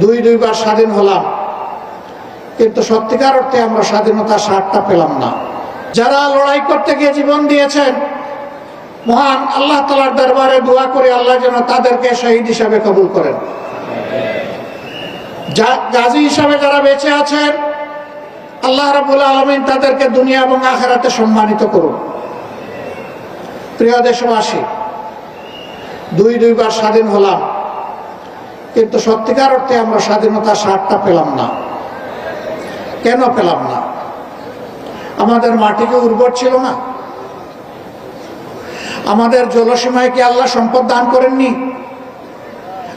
দুইবার স্বাধীন হলাম, কিন্তু সত্যিকার অর্থে আমরা স্বাধীনতার স্বাদটা পেলাম না। যারা লড়াই করতে গিয়ে জীবন দিয়েছেন, মহান আল্লাহ তাআলার দরবারে দোয়া করে আল্লাহ যেন তাদেরকে শহীদ হিসাবে কবুল করেন। গাজী হিসাবে যারা বেঁচে আছেন, আল্লাহ রাব্বুল আলামিন তাদেরকে দুনিয়া এবং আখিরাতে সম্মানিত করুন। প্রিয় দেশবাসী, দুইবার স্বাধীন হলাম, কিন্তু সত্যিকার অর্থে আমরা স্বাধীনতার স্বাদটা পেলাম না। কেন পেলাম না? আমাদের মাটি কি উর্বর ছিল না? আমাদের জলসীমায় কি আল্লাহ সম্পদ দান করেননি?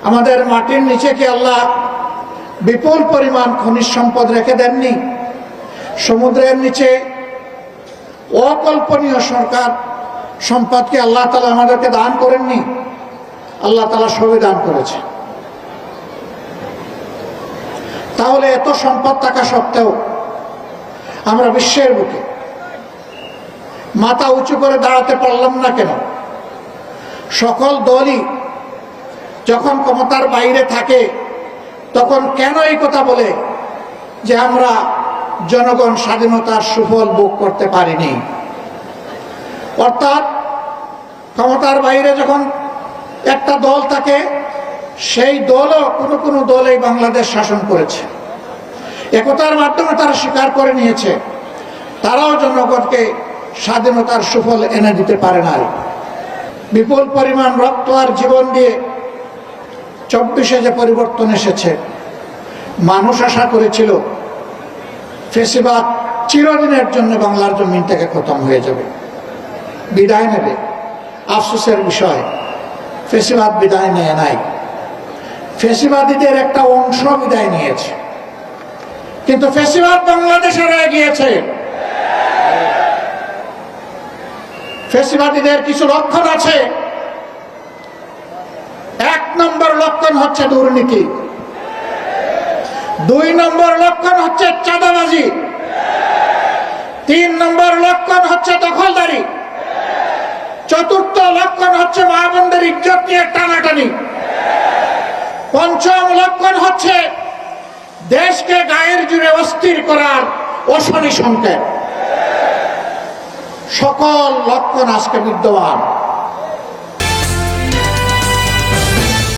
আমাদের মাটির নিচে কি আল্লাহ বিপুল পরিমাণ খনিজ সম্পদ রেখে দেননি? সমুদ্রের নিচে অকল্পনীয় সরকার সম্পদকে আল্লাহ তাআলা আমাদেরকে দান করেননি? আল্লাহ তাআলা সবই দান করেছে। তাহলে এত সম্পদ থাকা সত্ত্বেও আমরা বিশ্বের বুকে মাথা উঁচু করে দাঁড়াতে পারলাম না কেন? সকল দলই যখন ক্ষমতার বাইরে থাকে তখন কেন এই কথা বলে যে আমরা জনগণ স্বাধীনতার সুফল ভোগ করতে পারিনি? অর্থাৎ ক্ষমতার বাইরে যখন একটা দল থাকে, সেই দলও কোনো দল এই বাংলাদেশ শাসন করেছে, একতার মাধ্যমে তারা স্বীকার করে নিয়েছে তারাও জনগণকে স্বাধীনতার সুফল এনে দিতে পারে না। বিপুল পরিমাণ রক্ত আর জীবন দিয়ে 24-এ যে পরিবর্তন এসেছে, মানুষ আশা করেছিল ফ্যাসিবাদ চিরদিনের জন্য বাংলার জমিন থেকে খতম হয়ে যাবে, বিদায় নেবে। আফসোসের বিষয়, ফ্যাসিবাদ বিদায় নেয় নাই। ফ্যাসিবাদীদের একটা অংশ বিদায় নিয়েছে, কিন্তু ফ্যাসিবাদ বাংলাদেশে রয়ে গিয়েছে। ফ্যাসিবাদীদের কিছু লক্ষণ আছে। 1 নম্বর লক্ষণ হচ্ছে দুর্নীতি, 2 নম্বর লক্ষণ হচ্ছে চাঁদাবাজি, 3 নম্বর লক্ষণ হচ্ছে দখলদারি, 4র্থ লক্ষণ হচ্ছে মা বোনদের ইজ্জত নিয়ে টানাটানি, 5ম লক্ষণ হচ্ছে দেশকে গায়ের জুড়ে অস্থির করার অশনি সংকেত। সকল লক্ষণ আজকে বিদ্যমান।